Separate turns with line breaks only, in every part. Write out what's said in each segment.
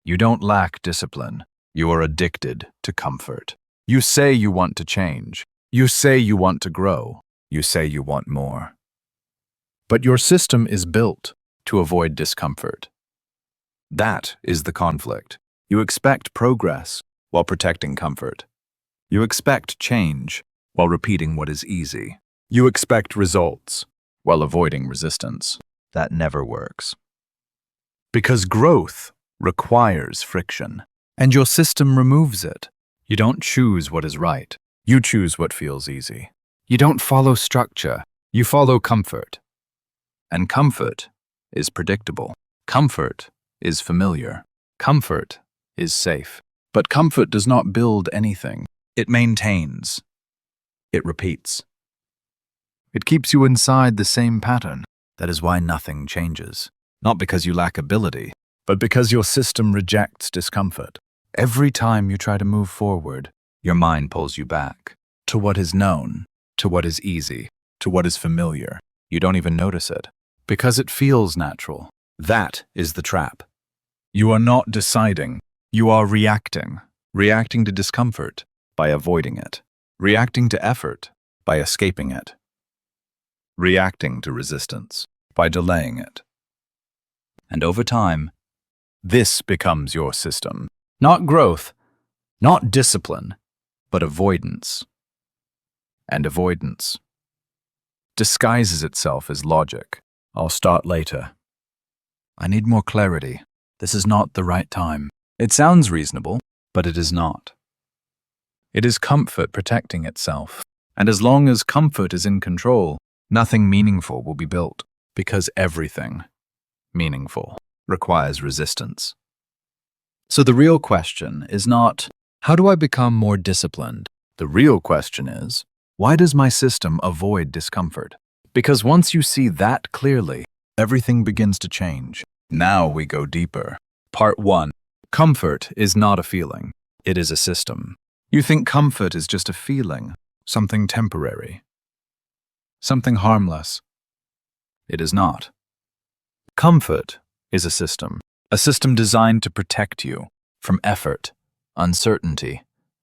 You don't lack discipline. You are addicted to comfort. You say you want to change. You say you want to grow. You say you want more. But your system is built to avoid discomfort. That is the conflict. You expect progress while protecting comfort. You expect change while repeating what is easy. You expect results while avoiding resistance. That never works. Because growth requires friction, and your system removes it. You don't choose what is right. You choose what feels easy. You don't follow structure. You follow comfort. And comfort is predictable. Comfort is familiar. Comfort is safe. But comfort does not build anything. It maintains. It repeats. It keeps you inside the same pattern. That is why nothing changes. Not because you lack ability, but because your system rejects discomfort. Every time you try to move forward, your mind pulls you back to what is known, to what is easy, to what is familiar. You don't even notice it because it feels natural. That is the trap. You are not deciding. You are reacting. Reacting to discomfort by avoiding it. Reacting to effort by escaping it. Reacting to resistance by delaying it. And over time, this becomes your system. Not growth, not discipline, but avoidance. And avoidance disguises itself as logic. I'll start later. I need more clarity. This is not the right time. It sounds reasonable, but it is not. It is comfort protecting itself. And as long as comfort is in control, nothing meaningful will be built, because everything meaningful requires resistance. So the real question is not, how do I become more disciplined? The real question is, why does my system avoid discomfort? Because once you see that clearly, everything begins to change. Now we go deeper. Part 1. Comfort is not a feeling. It is a system. You think comfort is just a feeling, something temporary, something harmless. It is not. Comfort is a system designed to protect you from effort, uncertainty,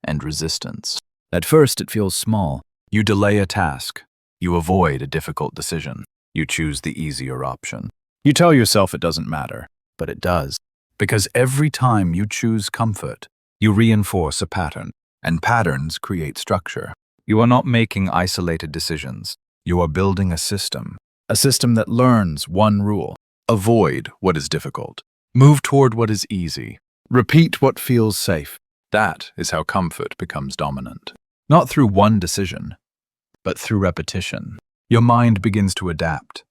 and resistance. At first, it feels small. You delay a task. You avoid a difficult decision. You choose the easier option. You tell yourself it doesn't matter, but it does. Because every time you choose comfort, you reinforce a pattern, and patterns create structure. You are not making isolated decisions. You are building a system that learns one rule. Avoid what is difficult. Move toward what is easy. Repeat what feels safe. That is how comfort becomes dominant. Not through one decision, but through repetition. Your mind begins to adapt.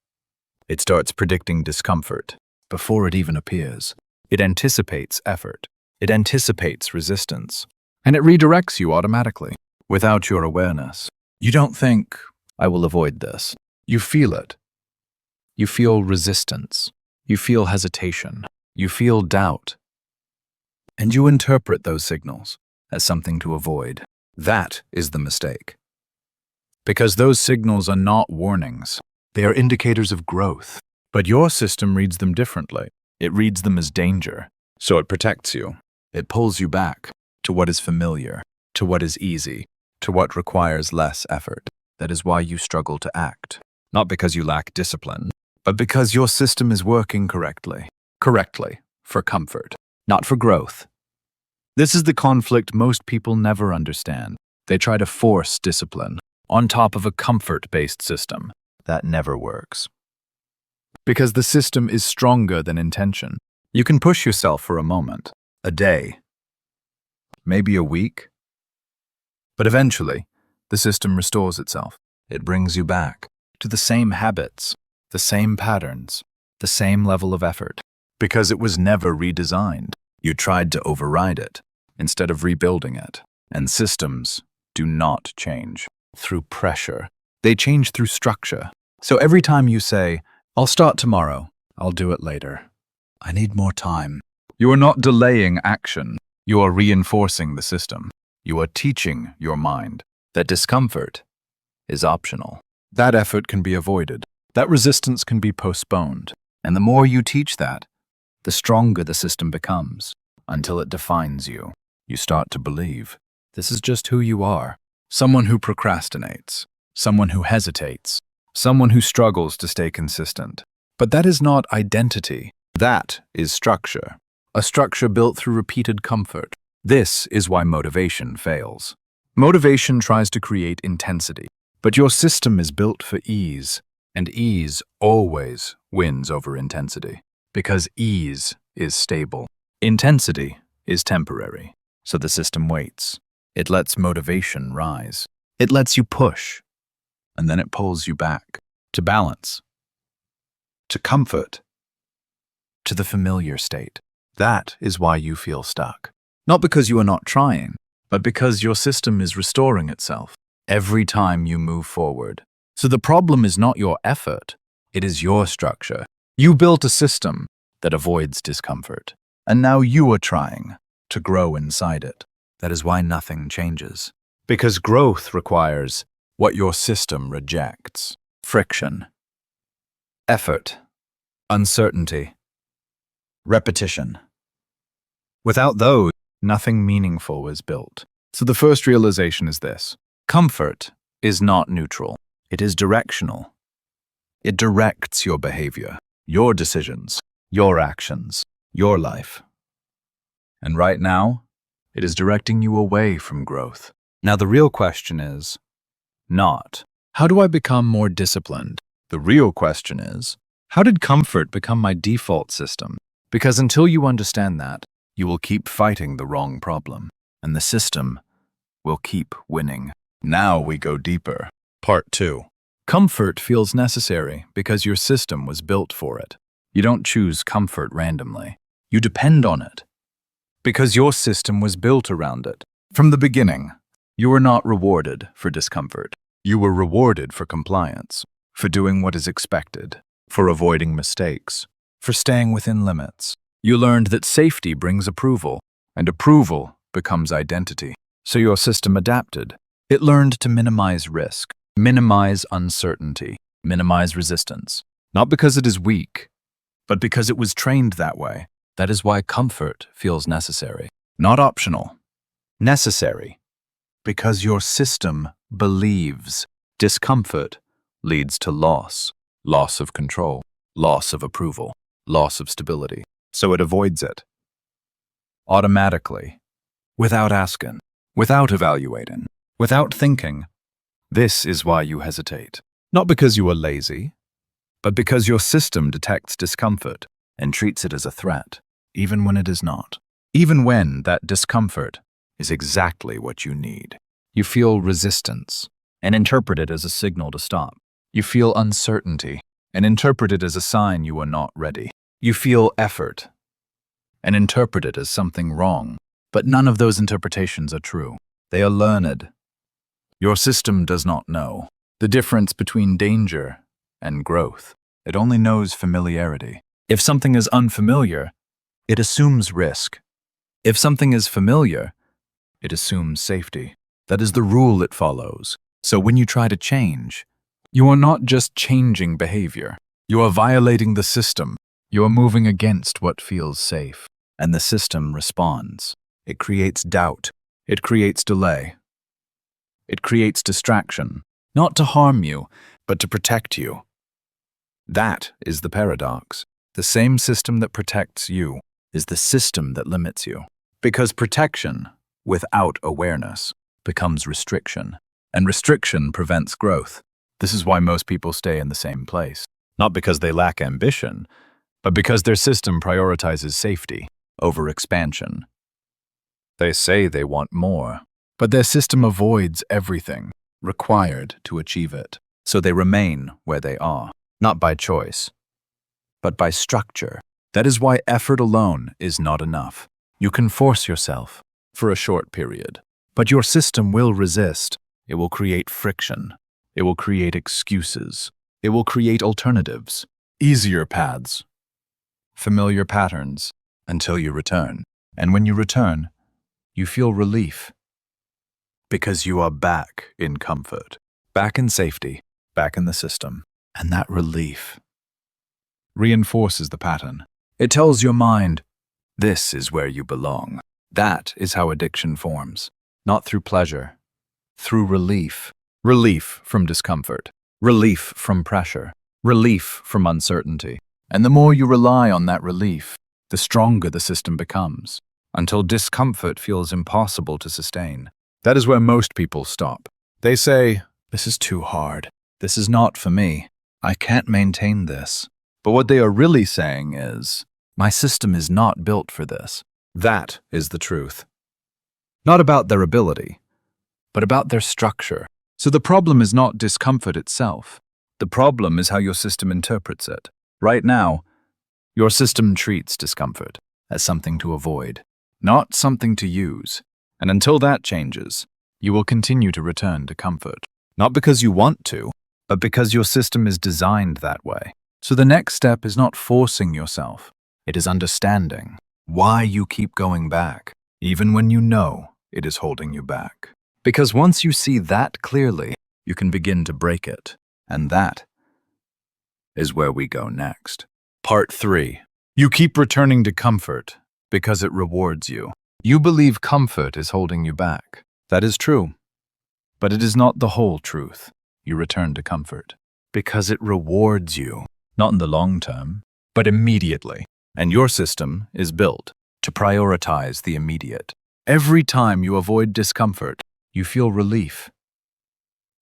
It starts predicting discomfort before it even appears. It anticipates effort. It anticipates resistance. And it redirects you automatically, without your awareness. You don't think, I will avoid this. You feel it. You feel resistance. You feel hesitation. You feel doubt. And you interpret those signals as something to avoid. That is the mistake. Because those signals are not warnings. They are indicators of growth. But your system reads them differently. It reads them as danger. So it protects you. It pulls you back to what is familiar, to what is easy, to what requires less effort. That is why you struggle to act. Not because you lack discipline, but because your system is working correctly. Correctly, for comfort, not for growth. This is the conflict most people never understand. They try to force discipline on top of a comfort-based system. That never works. Because the system is stronger than intention. You can push yourself for a moment, a day, maybe a week. But eventually, the system restores itself. It brings you back to the same habits, the same patterns, the same level of effort. Because it was never redesigned. You tried to override it instead of rebuilding it. And systems do not change through pressure. They change through structure. So every time you say, I'll start tomorrow, I'll do it later, I need more time, you are not delaying action. You are reinforcing the system. You are teaching your mind that discomfort is optional. That effort can be avoided. That resistance can be postponed. And the more you teach that, the stronger the system becomes. until it defines you. You start to believe this is just who you are. Someone who procrastinates, someone who hesitates, someone who struggles to stay consistent. But that is not identity. That is structure. A structure built through repeated comfort. This is why motivation fails. Motivation tries to create intensity, but your system is built for ease, and ease always wins over intensity, because ease is stable. Intensity is temporary, so the system waits. It lets motivation rise. It lets you push, and then it pulls you back to balance, to comfort, to the familiar state. That is why you feel stuck. Not because you are not trying, but because your system is restoring itself every time you move forward. So the problem is not your effort, it is your structure. You built a system that avoids discomfort, and now you are trying to grow inside it. That is why nothing changes. Because growth requires what your system rejects: friction, effort, uncertainty, repetition. Without those, nothing meaningful is built. So the first realization is this: comfort is not neutral. It is directional. It directs your behavior, your decisions, your actions, your life. And right now, it is directing you away from growth. Now the real question is not, how do I become more disciplined? The real question is, how did comfort become my default system? Because until you understand that, you will keep fighting the wrong problem, and the system will keep winning. Now we go deeper. Part 2. Comfort feels necessary because your system was built for it. You don't choose comfort randomly. You depend on it because your system was built around it. From the beginning, you were not rewarded for discomfort. You were rewarded for compliance, for doing what is expected, for avoiding mistakes, for staying within limits. You learned that safety brings approval, and approval becomes identity. So your system adapted. It learned to minimize risk, minimize uncertainty, minimize resistance. Not because it is weak, but because it was trained that way. That is why comfort feels necessary. Not optional. Necessary. Because your system believes discomfort leads to loss. Loss of control, loss of approval, loss of stability. So it avoids it. Automatically. Without asking. Without evaluating. Without thinking. This is why you hesitate. Not because you are lazy, but because your system detects discomfort and treats it as a threat, even when it is not. Even when that discomfort is exactly what you need. You feel resistance and interpret it as a signal to stop. You feel uncertainty and interpret it as a sign you are not ready. You feel effort and interpret it as something wrong. But none of those interpretations are true. They are learned. Your system does not know the difference between danger and growth. It only knows familiarity. If something is unfamiliar, it assumes risk. If something is familiar, it assumes safety. That is the rule it follows. So when you try to change, you are not just changing behavior. You are violating the system. You are moving against what feels safe. And the system responds. It creates doubt. It creates delay. It creates distraction. Not to harm you, but to protect you. That is the paradox. The same system that protects you is the system that limits you. Because protection, without awareness, becomes restriction. And restriction prevents growth. This is why most people stay in the same place. Not because they lack ambition, but because their system prioritizes safety over expansion. They say they want more, but their system avoids everything required to achieve it. So they remain where they are, not by choice, but by structure. That is why effort alone is not enough. You can force yourself for a short period, but your system will resist. It will create friction. It will create excuses. It will create alternatives, easier paths, familiar patterns, until you return. And when you return, you feel relief. Because you are back in comfort, back in safety, back in the system. And that relief reinforces the pattern. It tells your mind, This is where you belong. That is how addiction forms. Not through pleasure, through relief. Relief from discomfort. Relief from pressure. Relief from uncertainty. And the more you rely on that relief, the stronger the system becomes, until discomfort feels impossible to sustain. That is where most people stop. They say, "This is too hard. This is not for me. I can't maintain this." But what they are really saying is, "My system is not built for this." That is the truth. Not about their ability, but about their structure. So the problem is not discomfort itself. The problem is how your system interprets it. Right now, your system treats discomfort as something to avoid, not something to use. And until that changes, you will continue to return to comfort. Not because you want to, but because your system is designed that way. So the next step is not forcing yourself. It is understanding why you keep going back, even when you know it is holding you back. Because once you see that clearly, you can begin to break it. And that is where we go next. Part 3. You keep returning to comfort because it rewards you. You believe comfort is holding you back. That is true. But it is not the whole truth. You return to comfort because it rewards you, not in the long term, but immediately. And your system is built to prioritize the immediate. Every time you avoid discomfort, you feel relief.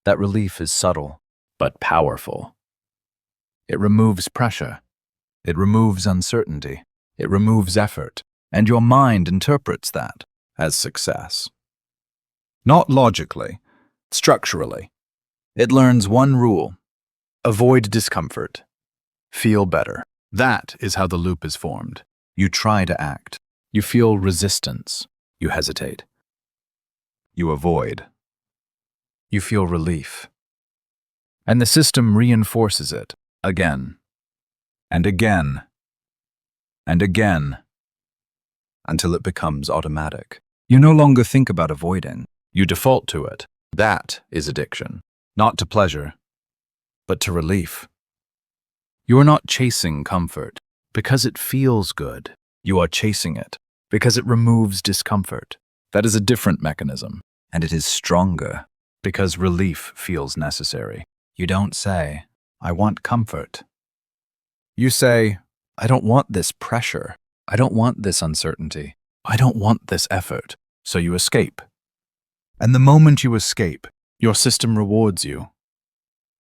That relief is subtle, but powerful. It removes pressure. It removes uncertainty. It removes effort. And your mind interprets that as success. Not logically, structurally. It learns one rule: avoid discomfort. Feel better. That is how the loop is formed. You try to act. You feel resistance. You hesitate. You avoid. You feel relief. And the system reinforces it again and again and again until it becomes automatic. You no longer think about avoiding. You default to it. That is addiction. Not to pleasure, but to relief. You are not chasing comfort because it feels good. You are chasing it because it removes discomfort. That is a different mechanism, and it is stronger because relief feels necessary. You don't say, "I want comfort." You say, "I don't want this pressure. I don't want this uncertainty. I don't want this effort." So you escape. And the moment you escape, your system rewards you.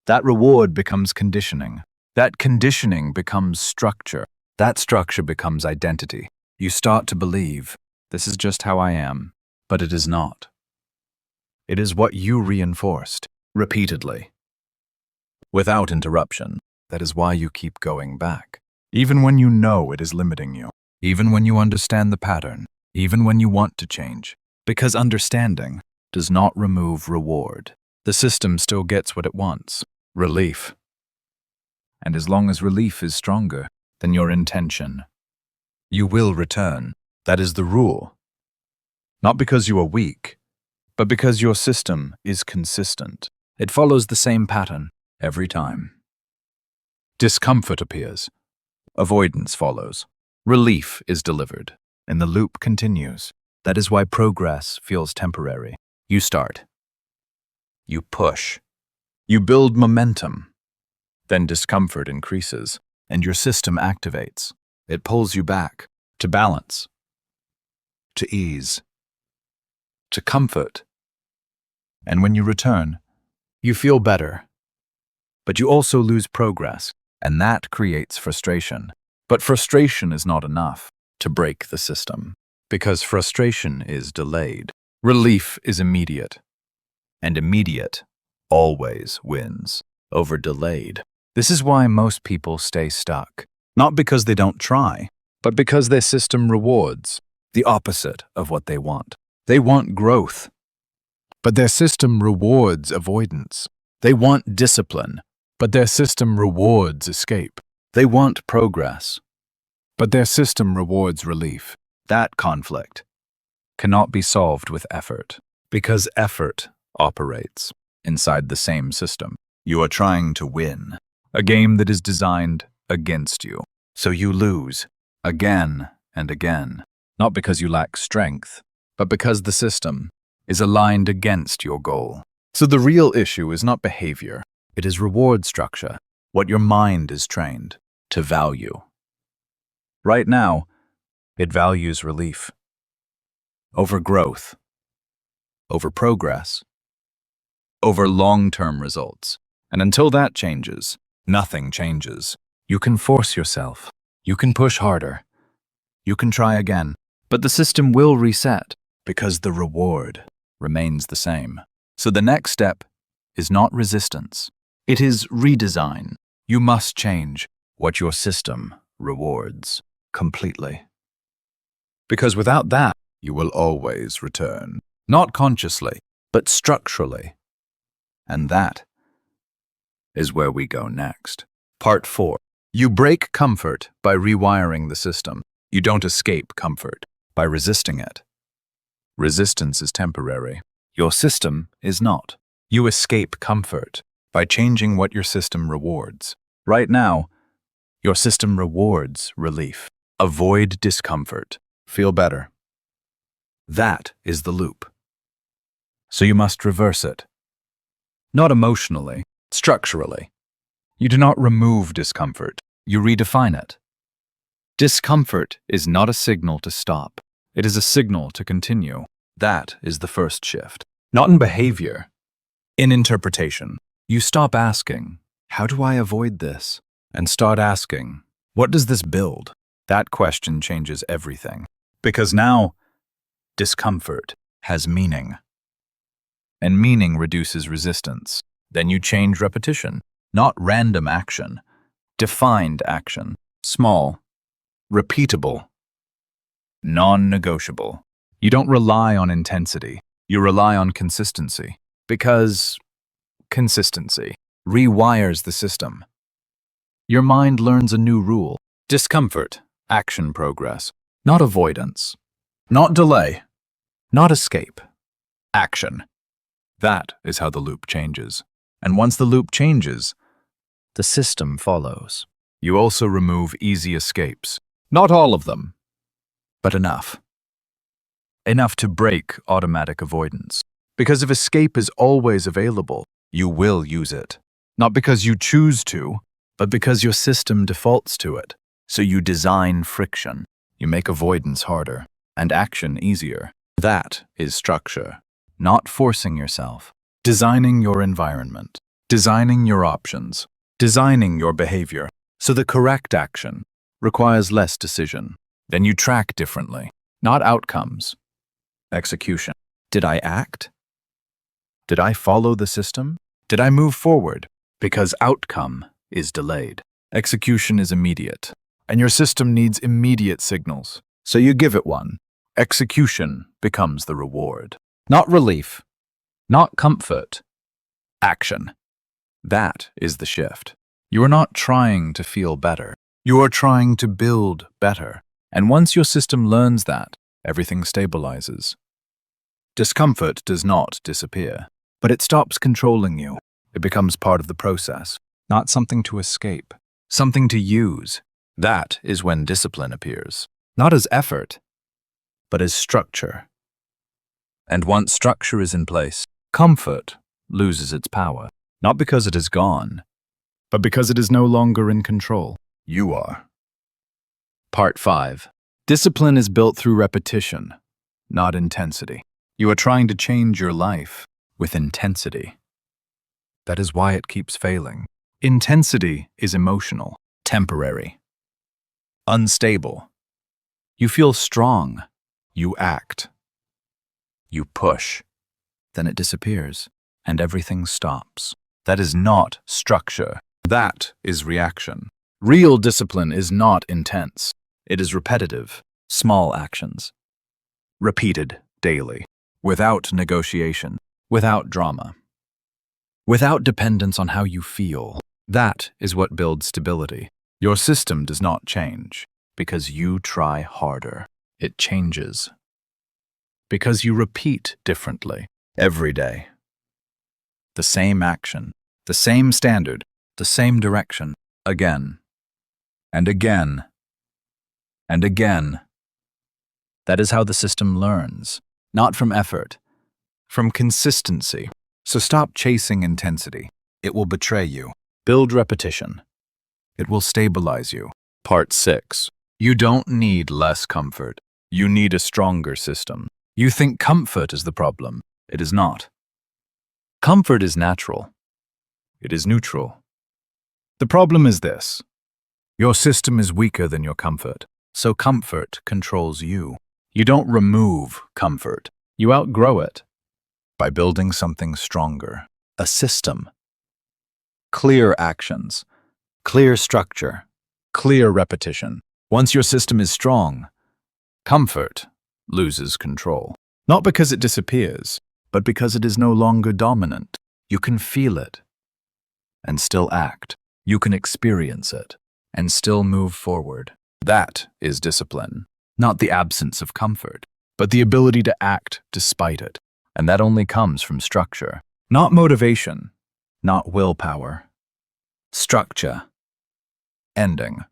That reward becomes conditioning. That conditioning becomes structure. That structure becomes identity. You start to believe, "This is just how I am," but it is not. It is what you reinforced, repeatedly, without interruption. That is why you keep going back, even when you know it is limiting you, even when you understand the pattern, even when you want to change. Because understanding does not remove reward. The system still gets what it wants: relief. And as long as relief is stronger than your intention, you will return. That is the rule. Not because you are weak, but because your system is consistent. It follows the same pattern every time. Discomfort appears. Avoidance follows. Relief is delivered, and the loop continues. That is why progress feels temporary. You start. You push. You build momentum. Then discomfort increases, and your system activates. It pulls you back to balance, to ease, to comfort. And when you return, you feel better. But you also lose progress, and that creates frustration. But frustration is not enough to break the system, because frustration is delayed. Relief is immediate, and immediate always wins over delayed. This is why most people stay stuck, not because they don't try, but because their system rewards the opposite of what they want. They want growth, but their system rewards avoidance. They want discipline, but their system rewards escape. They want progress, but their system rewards relief. That conflict cannot be solved with effort, because effort operates inside the same system. You are trying to win a game that is designed against you, so you lose again and again. Not because you lack strength, but because the system is aligned against your goal. So the real issue is not behavior, it is reward structure, what your mind is trained to value. Right now, it values relief over growth, over progress, over long-term results. And until that changes, nothing changes. You can force yourself. You can push harder. You can try again. But the system will reset because the reward remains the same. So the next step is not resistance. It is redesign. You must change what your system rewards completely. Because without that, you will always return. Not consciously, but structurally. And that is where we go next. Part 4. You break comfort by rewiring the system. You don't escape comfort by resisting it. Resistance is temporary. Your system is not. You escape comfort by changing what your system rewards. Right now, your system rewards relief. Avoid discomfort. Feel better. That is the loop. So you must reverse it. Not emotionally, structurally. You do not remove discomfort, you redefine it. Discomfort is not a signal to stop. It is a signal to continue. That is the first shift. Not in behavior, in interpretation. You stop asking, how do I avoid this? And start asking, what does this build? That question changes everything. Because now, discomfort has meaning. And meaning reduces resistance. Then you change repetition, not random action. Defined action. Small, repeatable, non-negotiable. You don't rely on intensity. You rely on consistency. Because consistency rewires the system. Your mind learns a new rule. Discomfort, action progress. Not avoidance. Not delay. Not escape. Action. That is how the loop changes. And once the loop changes, the system follows. You also remove easy escapes. Not all of them, but enough. Enough to break automatic avoidance. Because if escape is always available, you will use it. Not because you choose to, but because your system defaults to it. So you design friction. You make avoidance harder and action easier. That is structure. Not forcing yourself. Designing your environment. Designing your options. Designing your behavior. So the correct action requires less decision. Then you track differently. Not outcomes. Execution. Did I act? Did I follow the system? Did I move forward? Because outcome is delayed. Execution is immediate. And your system needs immediate signals. So you give it one. Execution becomes the reward. Not relief. Not comfort. Action. That is the shift. You are not trying to feel better. You are trying to build better. And once your system learns that, everything stabilizes. Discomfort does not disappear, but it stops controlling you. It becomes part of the process, not something to escape, something to use. That is when discipline appears, not as effort, but as structure. And once structure is in place, comfort loses its power, not because it is gone, but because it is no longer in control. You are. Part 5. Discipline is built through repetition, not intensity. You are trying to change your life with intensity. That is why it keeps failing. Intensity is emotional, temporary, unstable. You feel strong. You act. You push. Then it disappears, and everything stops. That is not structure. That is reaction. Real discipline is not intense. It is repetitive, small actions. Repeated daily, without negotiation, without drama, without dependence on how you feel. That is what builds stability. Your system does not change because you try harder. It changes because you repeat differently every day. The same action, the same standard, the same direction, again and again and again. That is how the system learns, not from effort, from consistency. So stop chasing intensity. It will betray you. Build repetition. It will stabilize you. Part 6. You don't need less comfort. You need a stronger system. You think comfort is the problem. It is not. Comfort is natural. It is neutral. The problem is this. Your system is weaker than your comfort, so comfort controls you. You don't remove comfort. You outgrow it by building something stronger. A system. Clear actions. Clear structure. Clear repetition. Once your system is strong, comfort loses control. Not because it disappears, but because it is no longer dominant. You can feel it and still act. You can experience it and still move forward. That is discipline. Not the absence of comfort, but the ability to act despite it. And that only comes from structure. Not motivation, not willpower. Structure. Ending.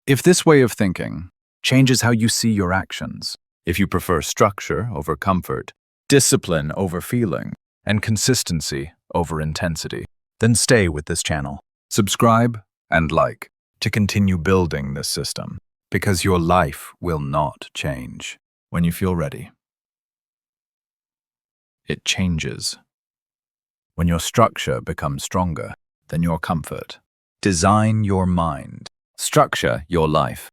If this way of thinking changes how you see your actions, if you prefer structure over comfort, discipline over feeling, and consistency over intensity, then stay with this channel. Subscribe and like to continue building this system, because your life will not change when you feel ready. It changes when your structure becomes stronger than your comfort. Design your mind. Structure your life.